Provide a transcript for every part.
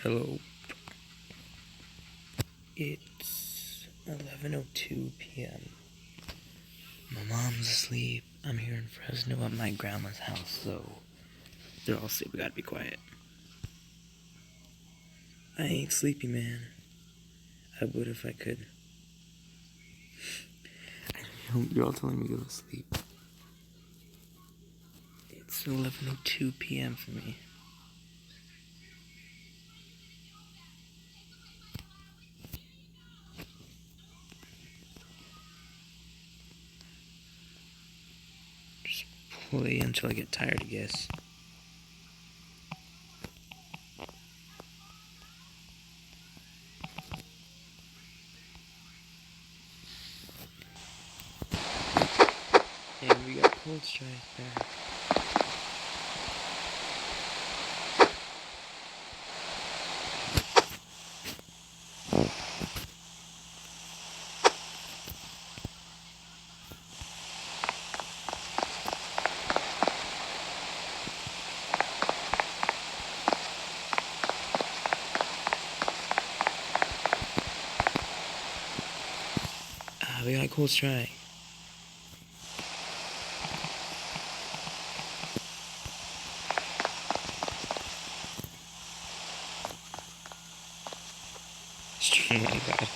Hello. It's 11:02 p.m. My mom's asleep. I'm here in Fresno at my grandma's house, so they're all asleep. We gotta be quiet. I ain't sleepy, man. I would if I could. You're all telling me to go to sleep. It's 11:02 p.m. for me. Just play until I get tired, I guess. And we got cold strike back. We got cold strike. Oh my god.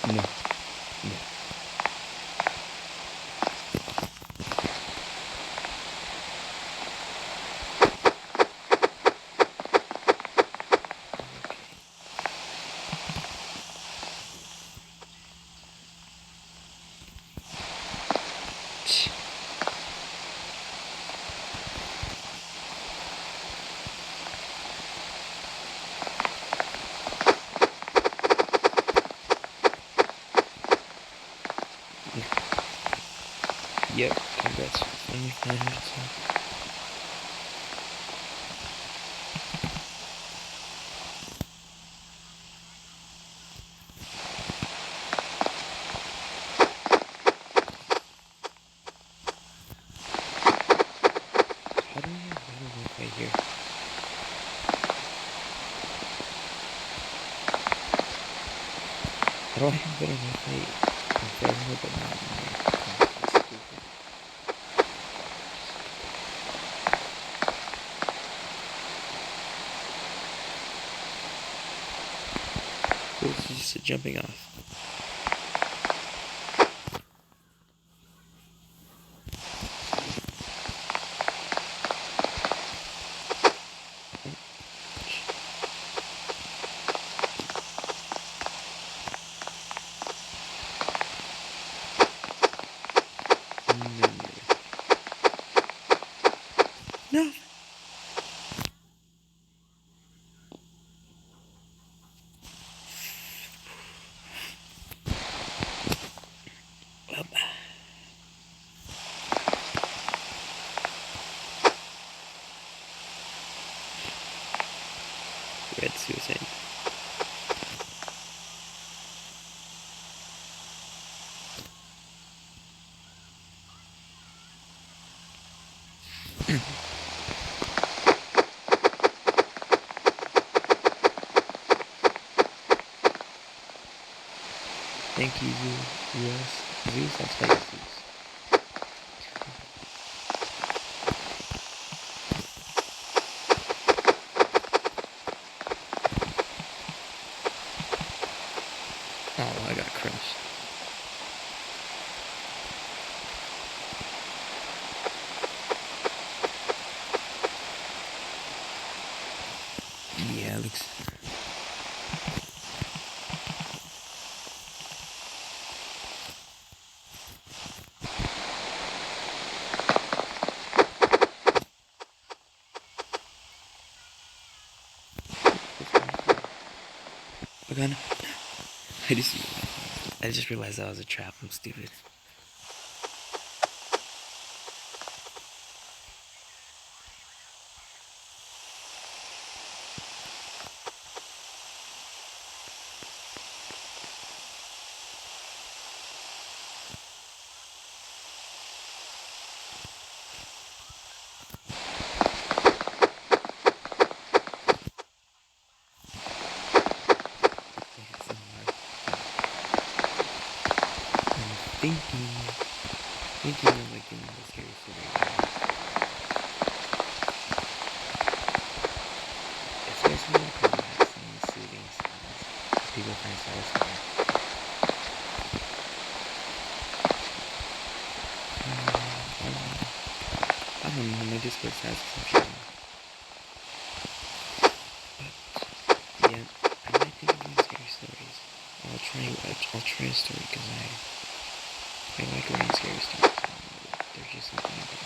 No. No. Yep, congrats. Only 500 subs. How do I have better Wi-Fi here? How do I have better Wi-Fi in Fresno but not in my house? That's stupid. This is just a jumping off. No. Well, red suicide. Thank you, Zeus. Zeus, that's how you Zeus. Oh, I got crushed. Yeah, looks. Oh god, no. I just realized that was a trap. I'm stupid. Thinking of like doing the scary story. Especially like relaxing, soothing sounds. People find satisfying. I don't know, my Discord has some shit. But yeah, I might think of doing scary stories. I'll try a story because I like writing scary stories. There's just something about it.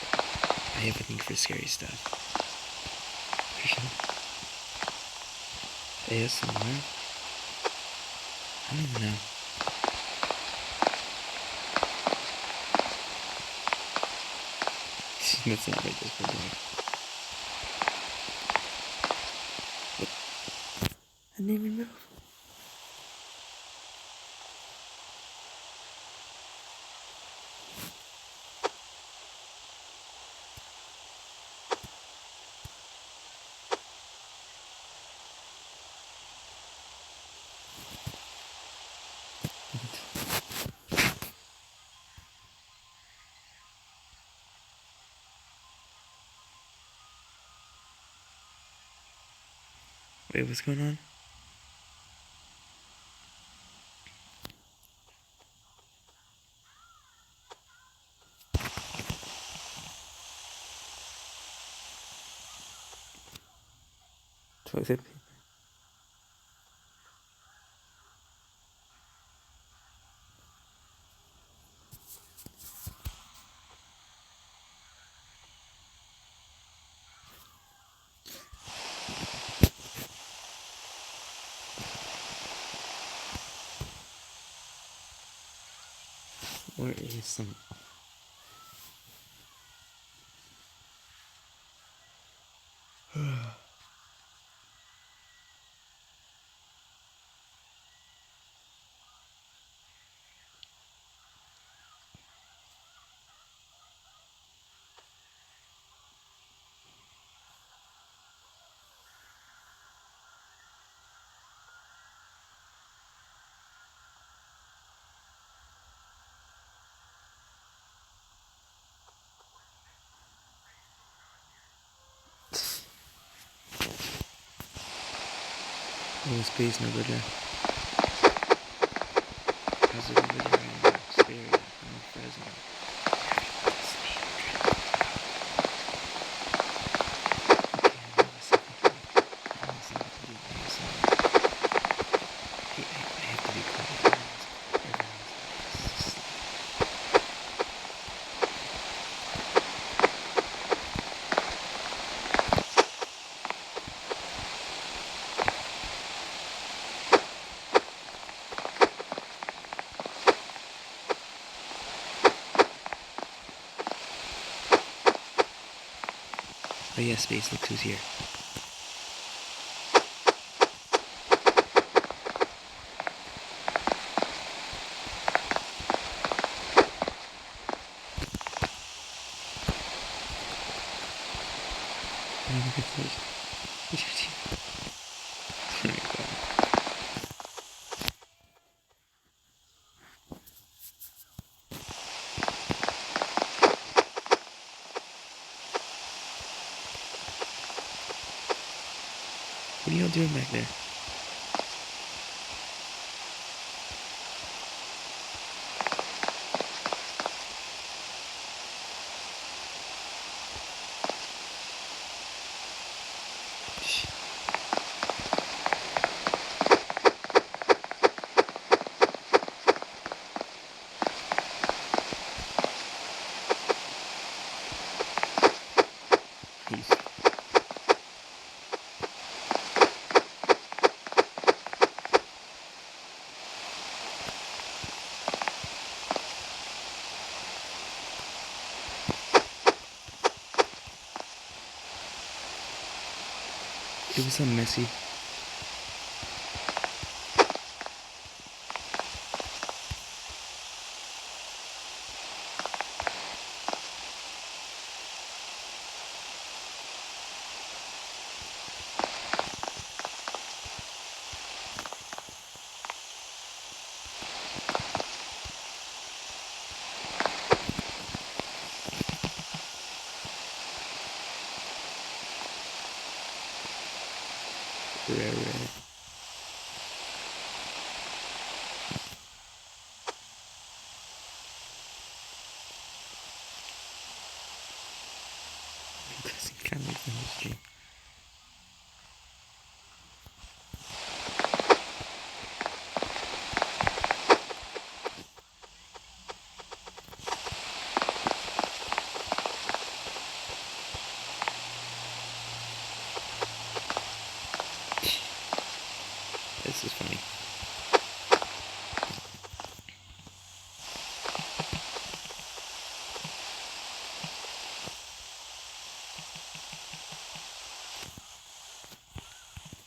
I have a thing for scary stuff. For sure. ASMR? I don't even know. That's not my Discord doing. I didn't even move. Wait, what's going on? Toilet paper. Where is some... Oh, space, no good. How's everybody around? Spirit, I'm Fresno. Oh yeah, space, look who's here. Oh my god. What are y'all doing back there? It was so messy. Rare. Classic family industry. This is funny.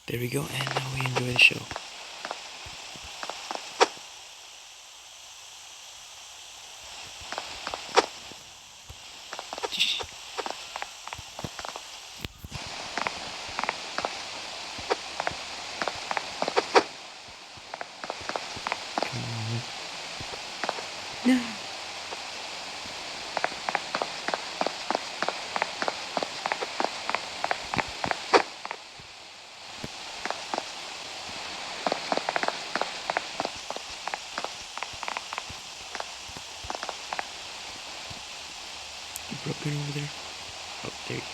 There we go, and now we enjoy the show. Come on. No. You broken over there? Oh, there he is.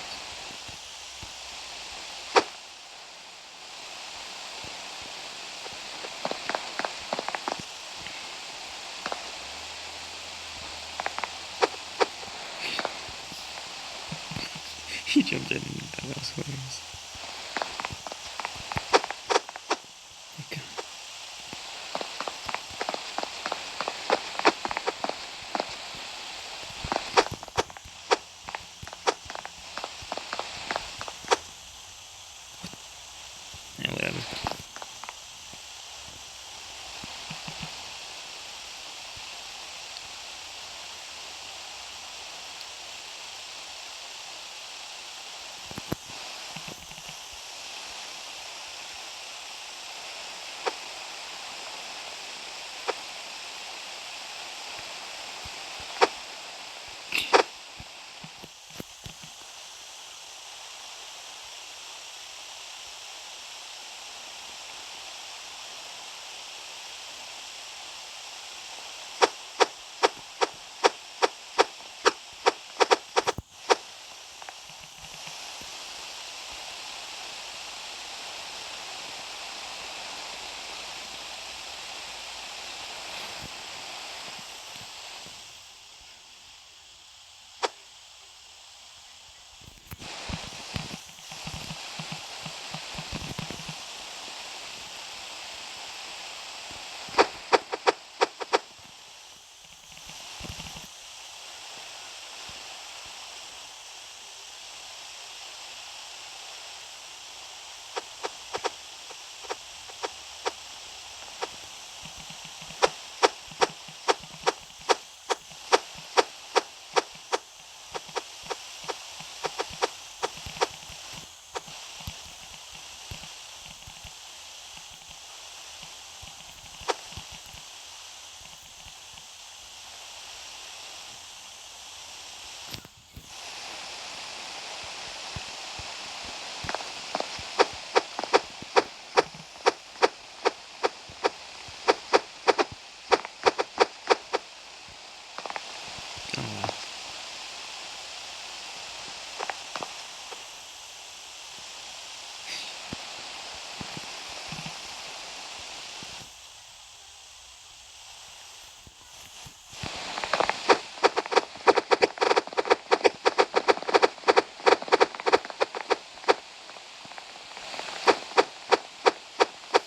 He jumped in and that was hilarious. Okay. Yeah, whatever.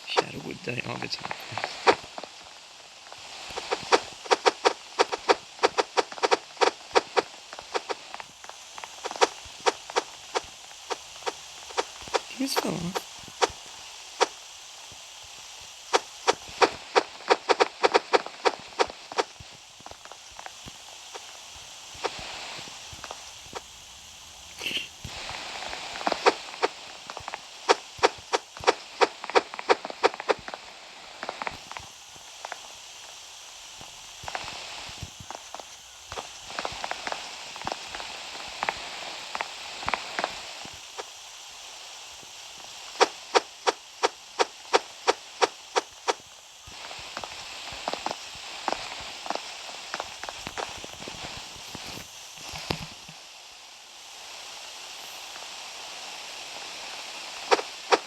Shadow would die all the time. He just fell off.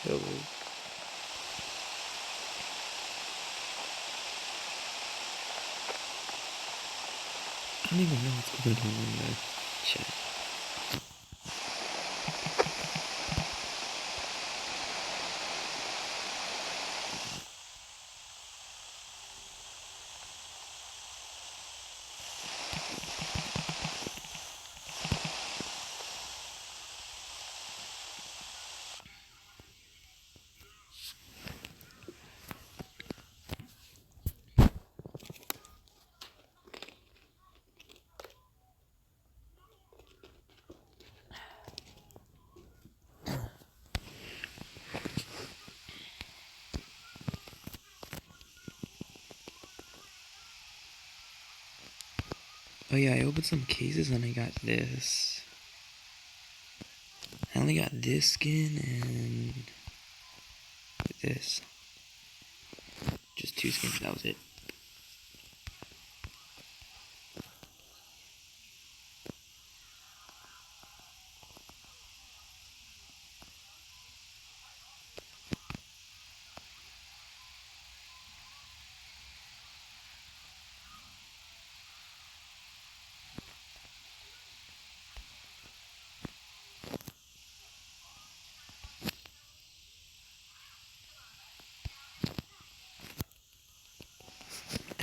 Hello. I don't even know what's going on in the chat. Oh yeah, I opened some cases and I got this. I only got this skin and this. Just 2 skins, that was it.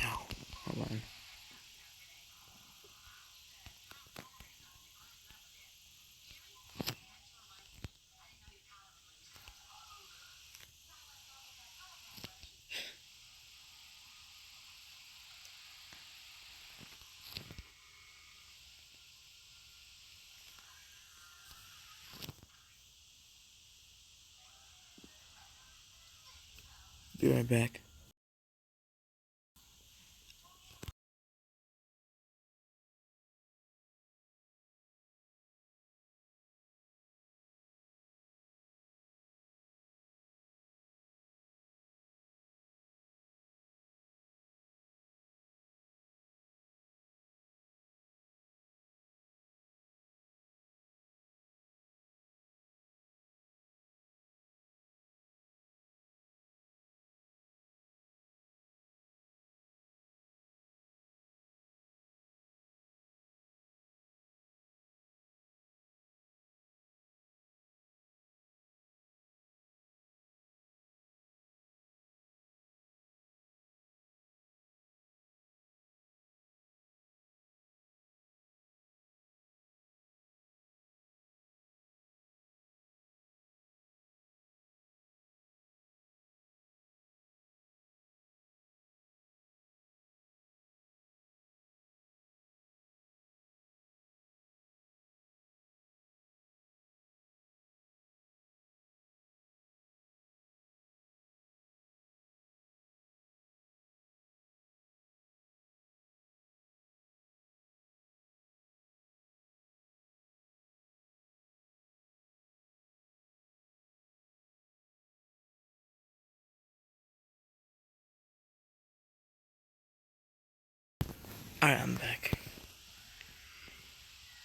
Ow. Hold on. Be right back. Alright, I'm back.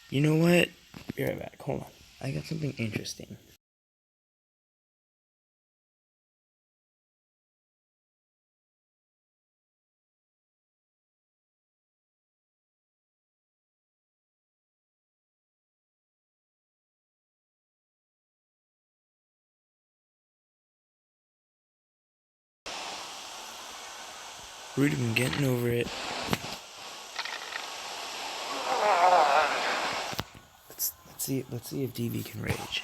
You know what? Be right back. Hold on. I got something interesting. Rudy been getting over it. Let's see if DV can rage.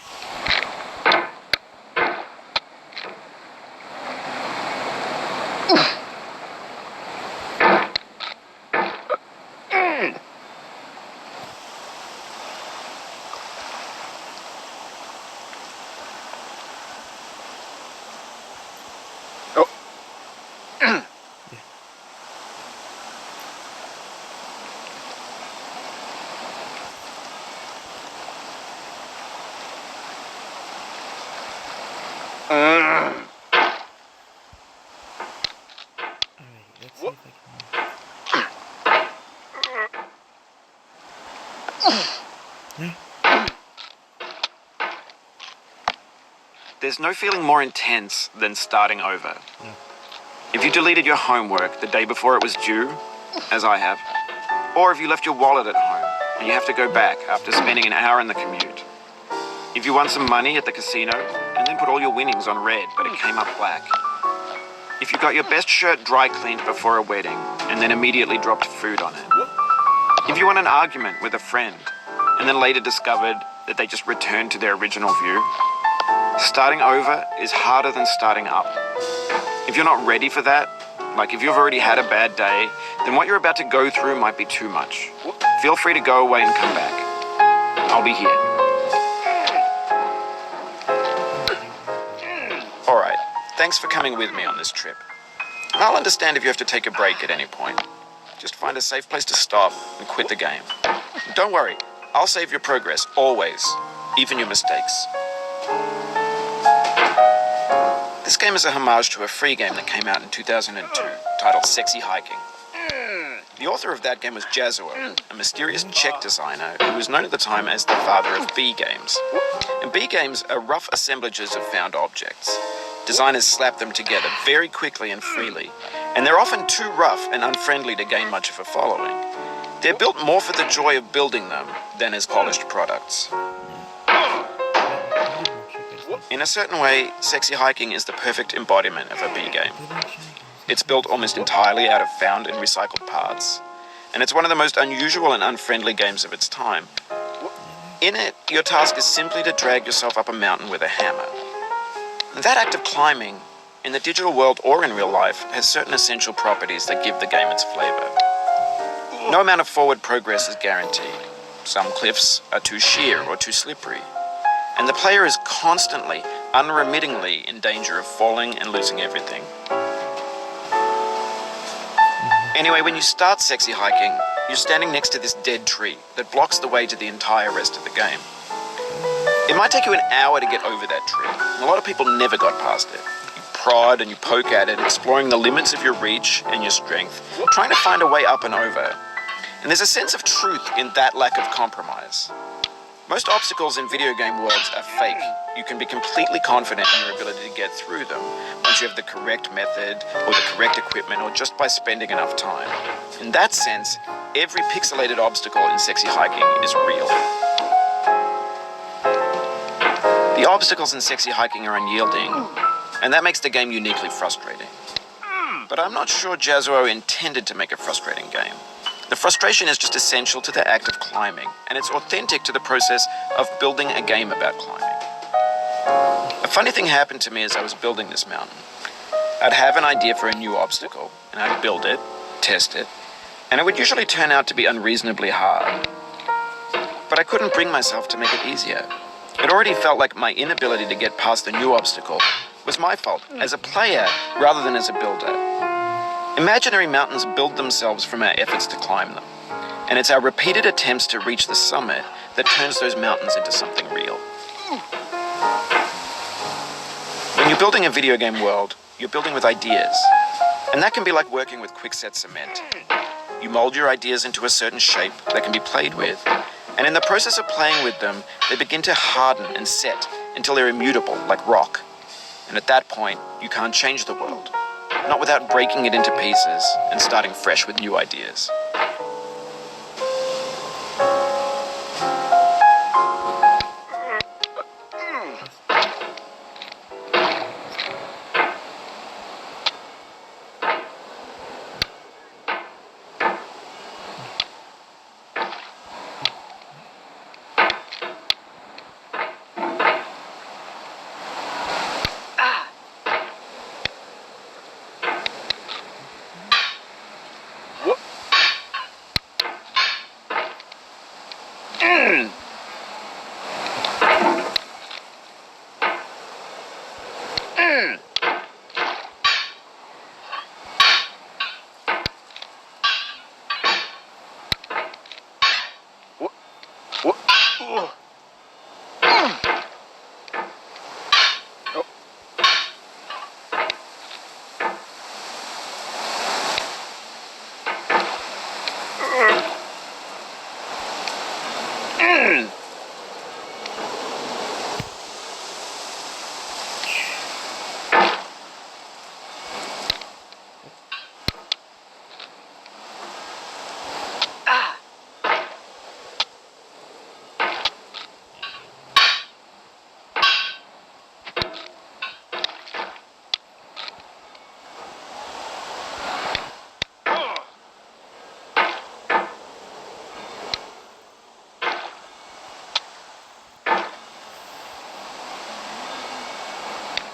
Alright, let's see if I can... There's no feeling more intense than starting over. No. If you deleted your homework the day before it was due, as I have, or if you left your wallet at home and you have to go back after spending an hour in the commute. If you won some money at the casino and then put all your winnings on red but it came up black. If you got your best shirt dry cleaned before a wedding and then immediately dropped food on it. If you won an argument with a friend and then later discovered that they just returned to their original view. Starting over is harder than starting up. If you're not ready for that, like if you've already had a bad day, then what you're about to go through might be too much. Feel free to go away and come back. I'll be here. Alright, thanks for coming with me on this trip. And I'll understand if you have to take a break at any point. Just find a safe place to stop and quit the game. And don't worry, I'll save your progress, always, even your mistakes. This game is a homage to a free game that came out in 2002, titled Sexy Hiking. The author of that game was Jazuo, a mysterious Czech designer who was known at the time as the father of B games. And B games are rough assemblages of found objects. Designers slap them together very quickly and freely, and they're often too rough and unfriendly to gain much of a following. They're built more for the joy of building them than as polished products. In a certain way, Sexy Hiking is the perfect embodiment of a B game. It's built almost entirely out of found and recycled parts, and it's one of the most unusual and unfriendly games of its time. In it, your task is simply to drag yourself up a mountain with a hammer. And that act of climbing, in the digital world or in real life, has certain essential properties that give the game its flavor. No amount of forward progress is guaranteed. Some cliffs are too sheer or too slippery. And the player is constantly, unremittingly in danger of falling and losing everything. Anyway, when you start Sexy Hiking, you're standing next to this dead tree that blocks the way to the entire rest of the game. It might take you an hour to get over that tree, and a lot of people never got past it. You prod and you poke at it, exploring the limits of your reach and your strength, trying to find a way up and over. And there's a sense of truth in that lack of compromise. Most obstacles in video game worlds are fake. You can be completely confident in your ability to get through them once you have the correct method or the correct equipment or just by spending enough time. In that sense, every pixelated obstacle in Sexy Hiking is real. The obstacles in Sexy Hiking are unyielding, and that makes the game uniquely frustrating. But I'm not sure Jazuo intended to make a frustrating game. The frustration is just essential to the act of climbing, and it's authentic to the process of building a game about climbing. A funny thing happened to me as I was building this mountain. I'd have an idea for a new obstacle, and I'd build it, test it, and it would usually turn out to be unreasonably hard. But I couldn't bring myself to make it easier. It already felt like my inability to get past the new obstacle was my fault, as a player rather than as a builder. Imaginary mountains build themselves from our efforts to climb them, and it's our repeated attempts to reach the summit that turns those mountains into something real. When you're building a video game world, you're building with ideas, and that can be like working with quickset cement. You mold your ideas into a certain shape that can be played with, and in the process of playing with them, they begin to harden and set until they're immutable, like rock. And at that point, you can't change the world. Not without breaking it into pieces and starting fresh with new ideas.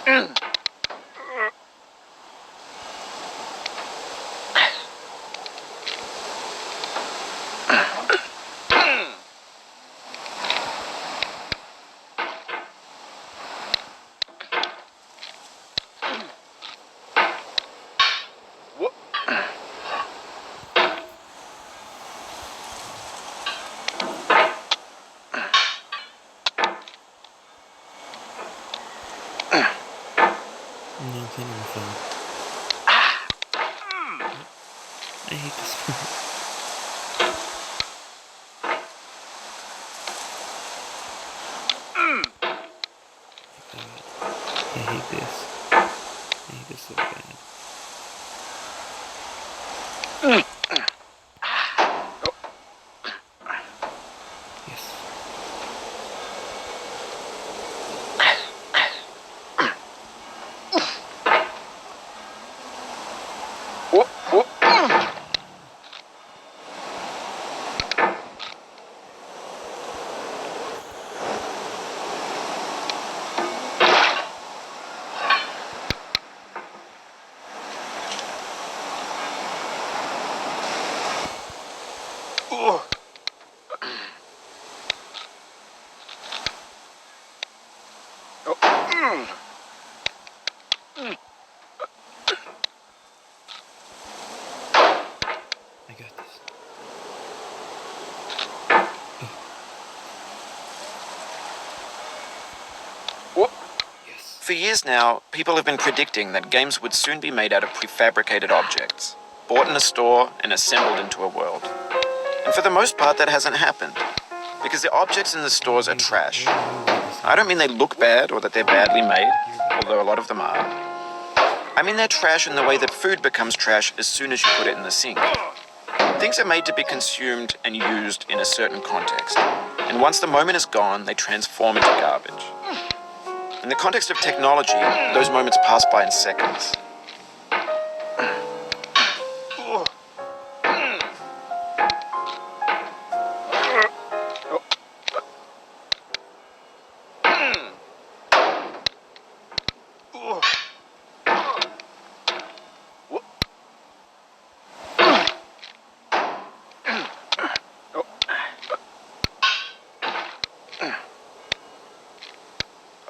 No, I'm playing on my phone. I hate this one. I hate this. I hate this so bad. Yes. I got this. Yes. For years now, people have been predicting that games would soon be made out of prefabricated objects, bought in a store and assembled into a world. And for the most part, that hasn't happened, because the objects in the stores are trash. I don't mean they look bad or that they're badly made, although a lot of them are. I mean they're trash in the way that food becomes trash as soon as you put it in the sink. Things are made to be consumed and used in a certain context, and once the moment is gone, they transform into garbage. In the context of technology, those moments pass by in seconds.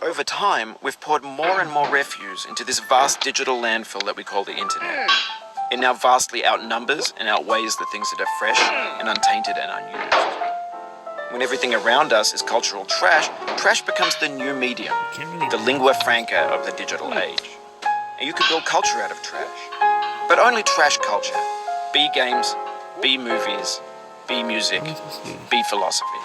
Over time, we've poured more and more refuse into this vast digital landfill that we call the internet. It now vastly outnumbers and outweighs the things that are fresh and untainted and unused. When everything around us is cultural trash, trash becomes the new medium, the lingua franca of the digital age. And you can build culture out of trash. But only trash culture. Be games, be movies, be music, be philosophy.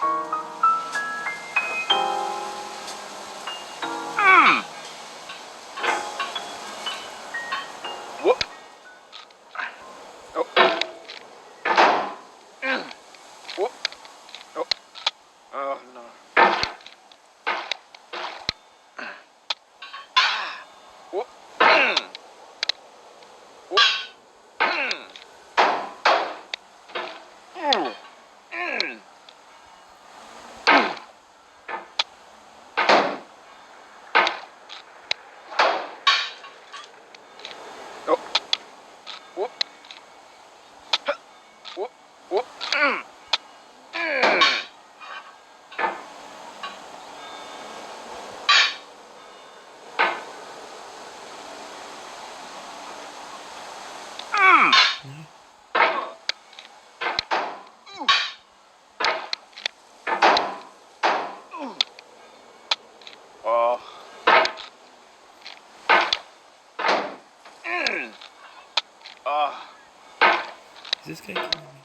Is this guy killing me?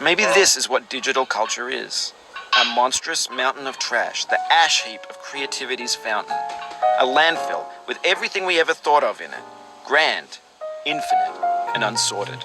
Maybe this is what digital culture is. A monstrous mountain of trash, the ash heap of creativity's fountain. A landfill with everything we ever thought of in it. Grand, infinite, and unsorted.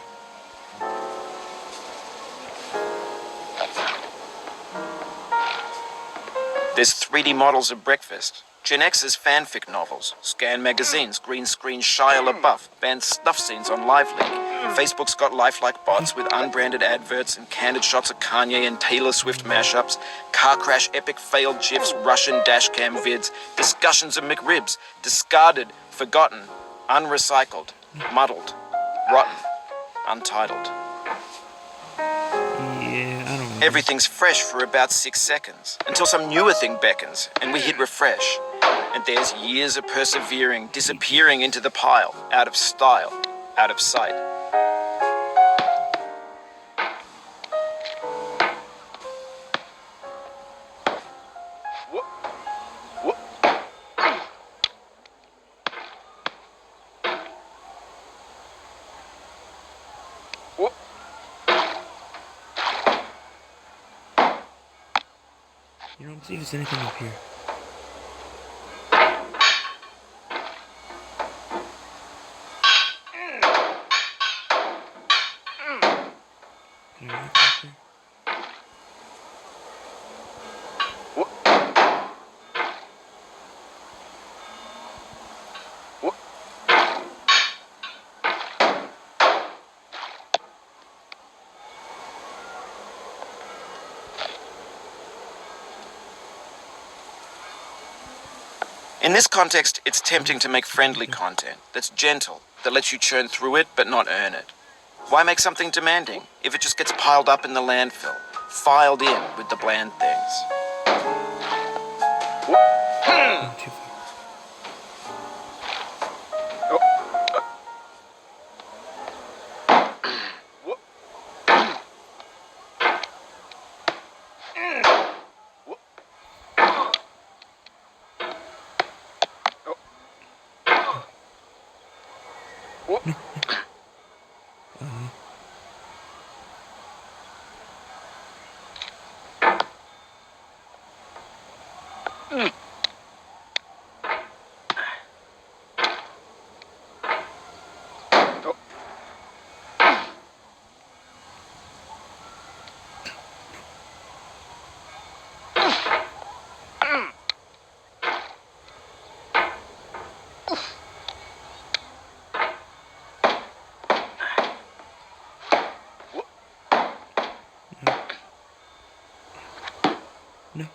There's 3D models of breakfast, Gen X's fanfic novels, Scan magazines, green screen Shia LaBeouf, banned snuff scenes on LiveLeak. Facebook's got lifelike bots with unbranded adverts and candid shots of Kanye and Taylor Swift mashups, car crash epic failed gifs, Russian dashcam vids, discussions of McRibs, discarded, forgotten, unrecycled, muddled, rotten, untitled. Yeah, I don't know. Everything's fresh for about 6 seconds, until some newer thing beckons, and we hit refresh. And there's years of persevering, disappearing into the pile, out of style, out of sight. You know, let's see if there's anything up here. Can I look up there? In this context, it's tempting to make friendly content that's gentle, that lets you churn through it but not earn it. Why make something demanding if it just gets piled up in the landfill, filed in with the bland things? Not too far. No.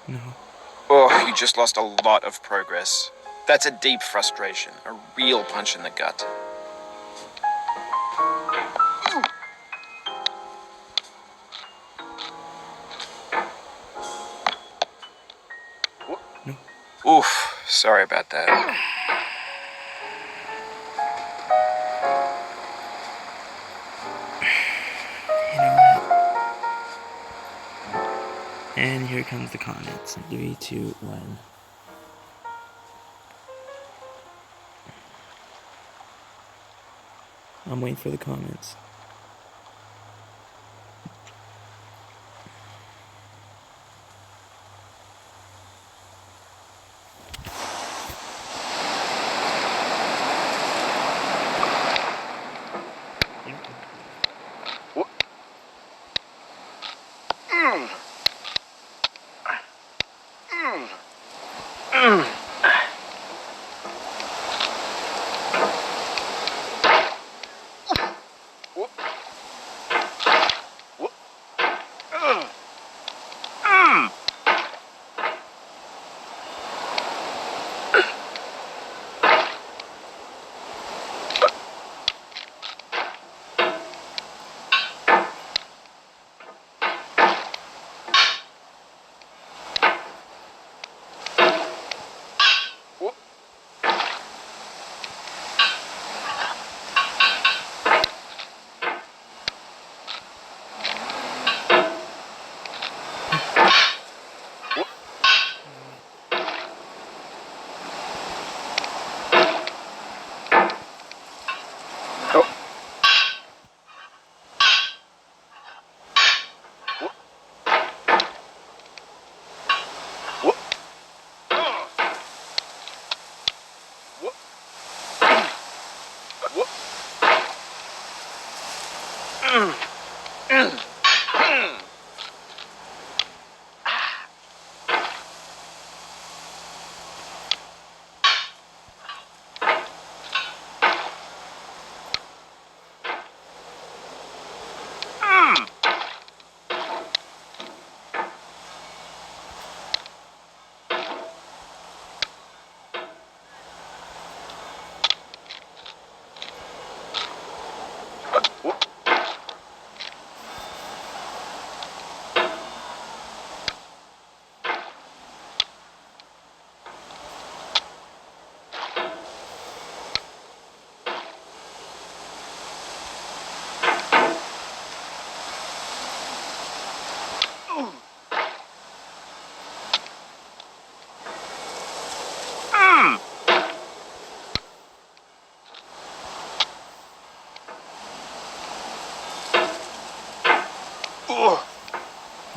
No. Oh, you just lost a lot of progress. That's a deep frustration, a real punch in the gut. No. Oof, sorry about that. You know what? And here comes the comments. 3, 2, 1. I'm waiting for the comments.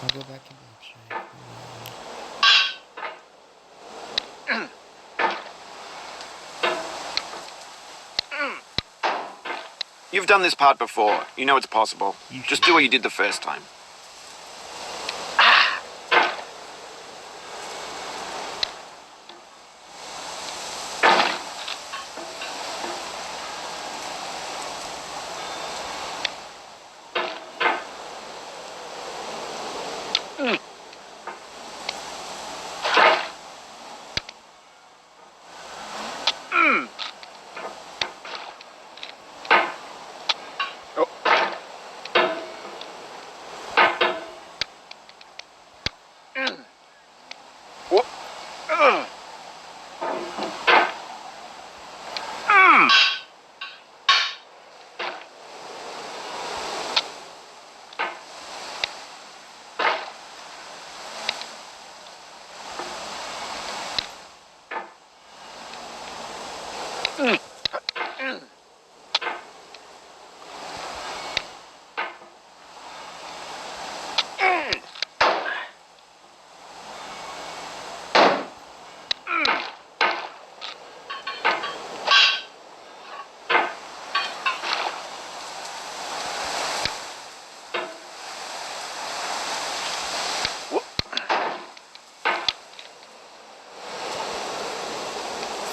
I'll go back to Blackshire. You've done this part before. You know it's possible. Just do what you did the first time.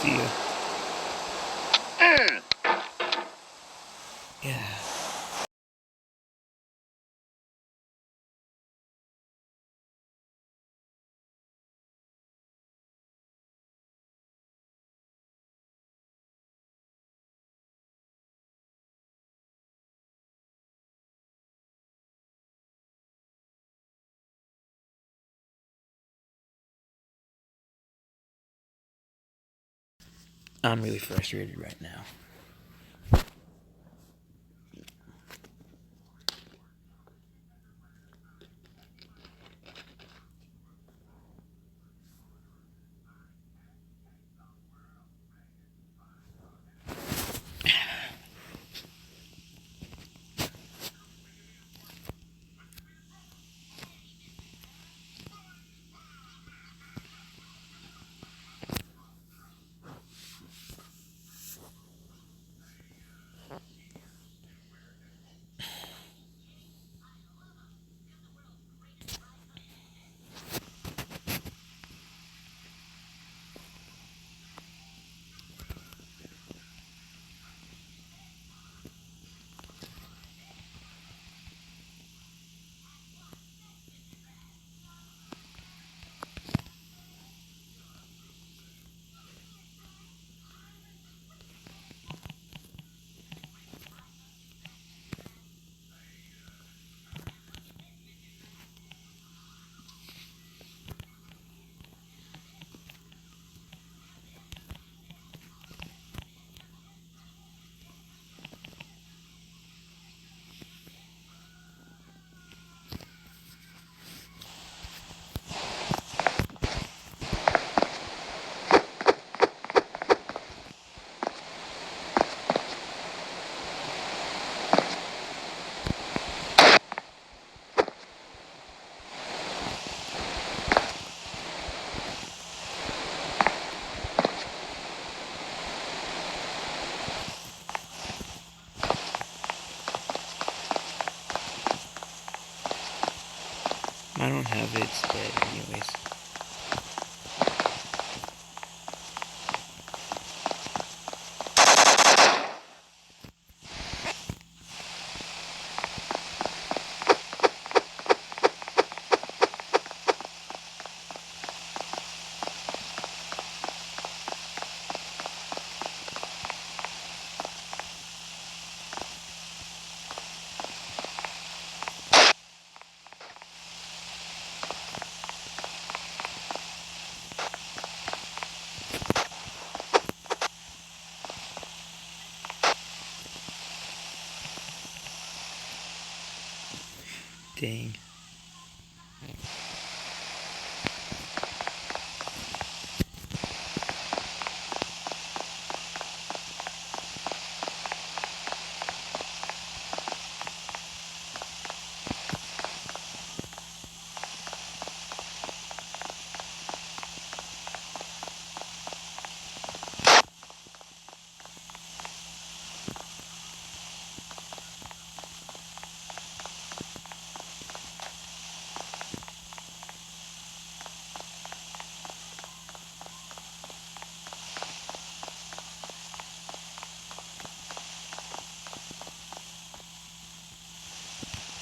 See ya. Yeah. I'm really frustrated right now. have it, it's dead anyways. Dang.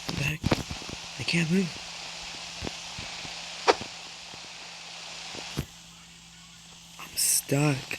I'm back. I can't move. I'm stuck.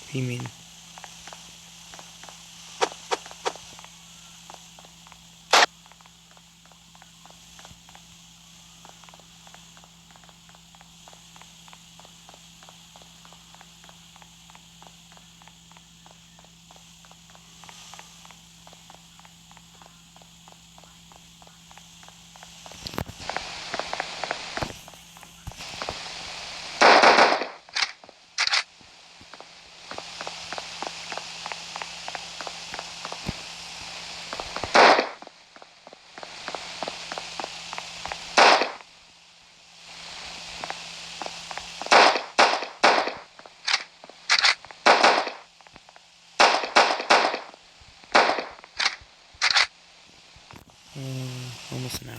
What do you mean? Almost an hour.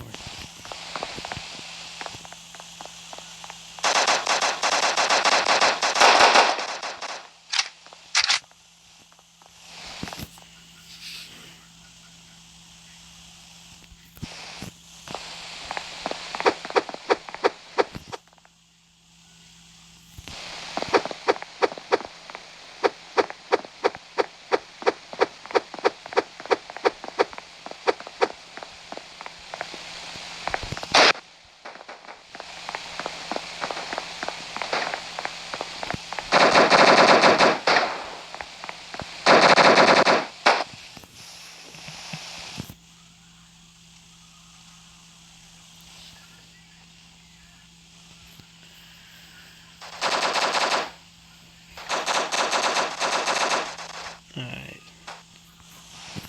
Alright.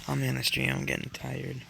I'll end the stream, I'm getting tired.